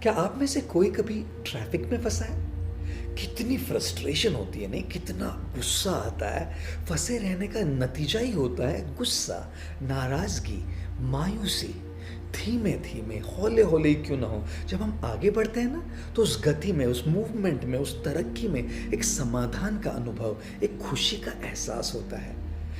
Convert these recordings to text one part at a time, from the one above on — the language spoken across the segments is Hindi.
क्या आप में से कोई कभी ट्रैफिक में फंसा है? कितनी फ्रस्ट्रेशन होती है, नहीं? कितना गुस्सा आता है। फंसे रहने का नतीजा ही होता है गुस्सा, नाराजगी, मायूसी। धीमे धीमे, हौले हौले ही क्यों ना हो, जब हम आगे बढ़ते हैं ना, तो उस गति में, उस मूवमेंट में, उस तरक्की में एक समाधान का अनुभव, एक खुशी का एहसास होता है।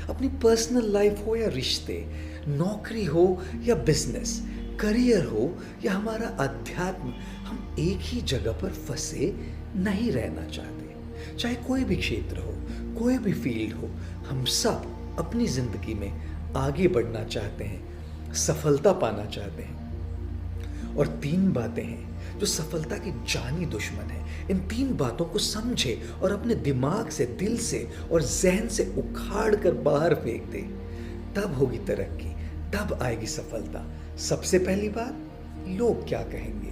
अपनी पर्सनल लाइफ हो या रिश्ते, नौकरी हो या बिजनेस, करियर हो या हमारा अध्यात्म, हम एक ही जगह पर फंसे नहीं रहना चाहते। चाहे कोई भी क्षेत्र हो, कोई भी फील्ड हो, हम सब अपनी जिंदगी में आगे बढ़ना चाहते हैं, सफलता पाना चाहते हैं। और 3 बातें हैं जो सफलता की जानी दुश्मन है। इन 3 बातों को समझे और अपने दिमाग से, दिल से और जहन से उखाड़ कर बाहर फेंक दे, तब होगी तरक्की, तब आएगी सफलता। सबसे पहली बात, लोग क्या कहेंगे,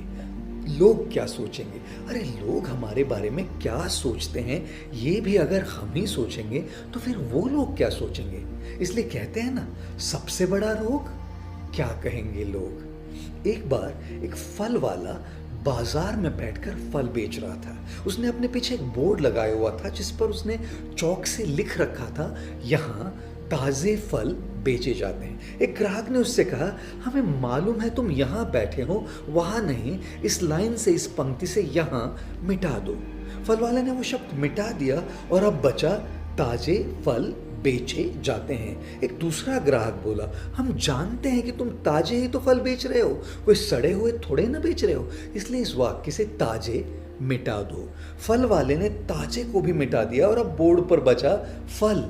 लोग क्या सोचेंगे। अरे लोग हमारे बारे में क्या सोचते हैं, ये भी अगर हम ही सोचेंगे तो फिर वो लोग क्या सोचेंगे। इसलिए कहते हैं ना, सबसे बड़ा रोग क्या कहेंगे लोग। एक बार एक फल वाला बाजार में बैठकर फल बेच रहा था। उसने अपने पीछे एक बोर्ड लगाया हुआ था जिस पर उसने चौक से लिख रखा था, यहाँ ताजे फल बेचे जाते हैं। एक ग्राहक ने उससे कहा, हमें मालूम है तुम यहाँ बैठे हो, वहाँ नहीं, इस लाइन से, इस पंक्ति से यहाँ मिटा दो। फल वाले ने वो शब्द मिटा दिया और अब बचा, ताजे फल बेचे जाते हैं। एक दूसरा ग्राहक बोला, हम जानते हैं कि तुम ताजे ही तो फल बेच रहे हो, कोई सड़े हुए थोड़े ना बेच रहे हो, इसलिए इस वाक्य से ताजे मिटा दो। फल वाले ने ताजे को भी मिटा दिया और अब बोर्ड पर बचा, फल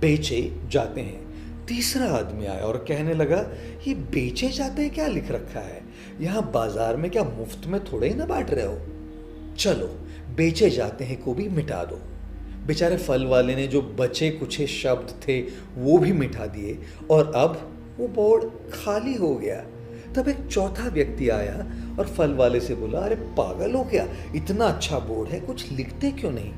बेचे जाते हैं। तीसरा आदमी आया और कहने लगा, ये बेचे जाते हैं क्या लिख रखा है, यहाँ बाजार में क्या मुफ्त में थोड़े ही ना बांट रहे हो, चलो बेचे जाते हैं को भी मिटा दो। बेचारे फल वाले ने जो बचे कुछ शब्द थे वो भी मिटा दिए और अब वो बोर्ड खाली हो गया। तब एक चौथा व्यक्ति आया और फल वाले से बोला, अरे पागल हो क्या, इतना अच्छा बोर्ड है, कुछ लिखते क्यों नहीं।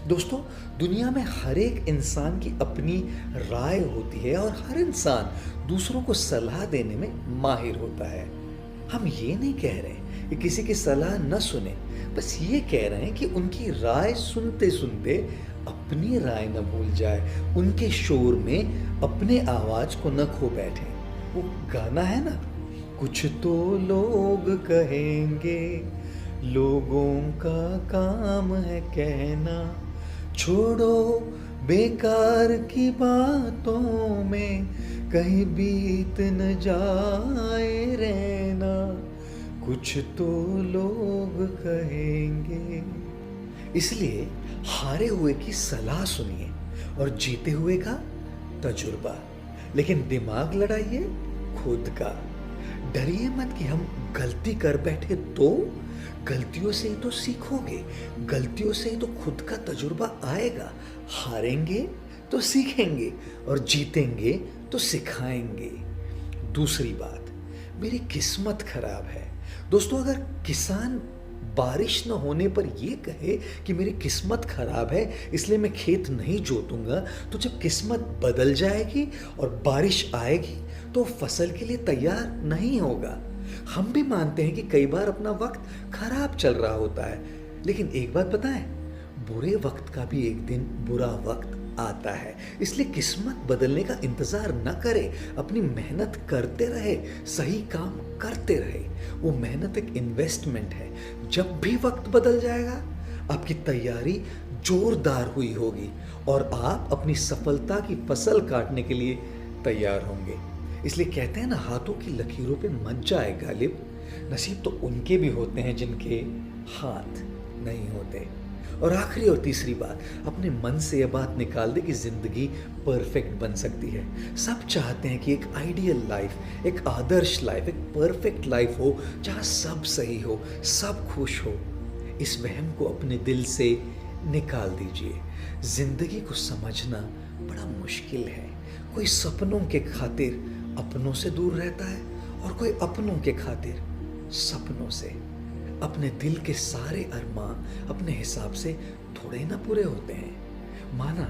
दोस्तों, दुनिया में हर एक इंसान की अपनी राय होती है और हर इंसान दूसरों को सलाह देने में माहिर होता है। हम ये नहीं कह रहे कि किसी की सलाह न सुने, बस ये कह रहे हैं कि उनकी राय सुनते सुनते अपनी राय न भूल जाए, उनके शोर में अपने आवाज को न खो बैठे। वो गाना है ना, कुछ तो लोग कहेंगे, लोगों का काम है कहना, छोड़ो बेकार की बातों में कहीं बीत न जाए रहना, कुछ तो लोग कहेंगे। इसलिए हारे हुए की सलाह सुनिए और जीते हुए का तजुर्बा, लेकिन दिमाग लड़ाइए खुद का। डरिए मत कि हम गलती कर बैठे, तो गलतियों से ही तो सीखोगे, गलतियों से ही तो खुद का तजुर्बा आएगा। हारेंगे तो सीखेंगे और जीतेंगे तो सिखाएंगे। दूसरी बात, मेरी किस्मत खराब है। दोस्तों, अगर किसान बारिश न होने पर ये कहे कि मेरी किस्मत खराब है इसलिए मैं खेत नहीं जोतूंगा, तो जब किस्मत बदल जाएगी और बारिश आएगी तो फसल के लिए तैयार नहीं होगा। हम भी मानते हैं कि कई बार अपना वक्त खराब चल रहा होता है, लेकिन एक बात पता है, बुरे वक्त का भी एक दिन बुरा वक्त आता है। इसलिए किस्मत बदलने का इंतजार न करे, अपनी मेहनत करते रहे, सही काम करते रहे। वो मेहनत एक इन्वेस्टमेंट है। जब भी वक्त बदल जाएगा, आपकी तैयारी जोरदार हुई होगी और आप अपनी सफलता की फसल काटने के लिए तैयार होंगे। इसलिए कहते हैं ना, हाथों की लकीरों पे मत जाए गालिब, नसीब तो उनके भी होते हैं जिनके हाथ नहीं होते। और आखिरी और तीसरी बात, अपने मन से यह बात निकाल दे कि जिंदगी परफेक्ट बन सकती है। सब चाहते हैं कि एक आइडियल लाइफ, एक आदर्श लाइफ, एक परफेक्ट लाइफ हो जहाँ सब सही हो, सब खुश हो। इस वहम को अपने दिल से निकाल दीजिए। जिंदगी को समझना बड़ा मुश्किल है। कोई सपनों के खातिर अपनों से दूर रहता है और कोई अपनों के खातिर सपनों से। अपने दिल के सारे अरमां अपने हिसाब से थोड़े ना पूरे होते हैं। माना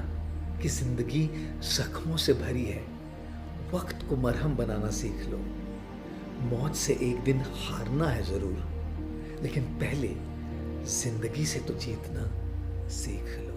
कि जिंदगी जख्मों से भरी है, वक्त को मरहम बनाना सीख लो। मौत से एक दिन हारना है जरूर, लेकिन पहले जिंदगी से तो जीतना सीख लो।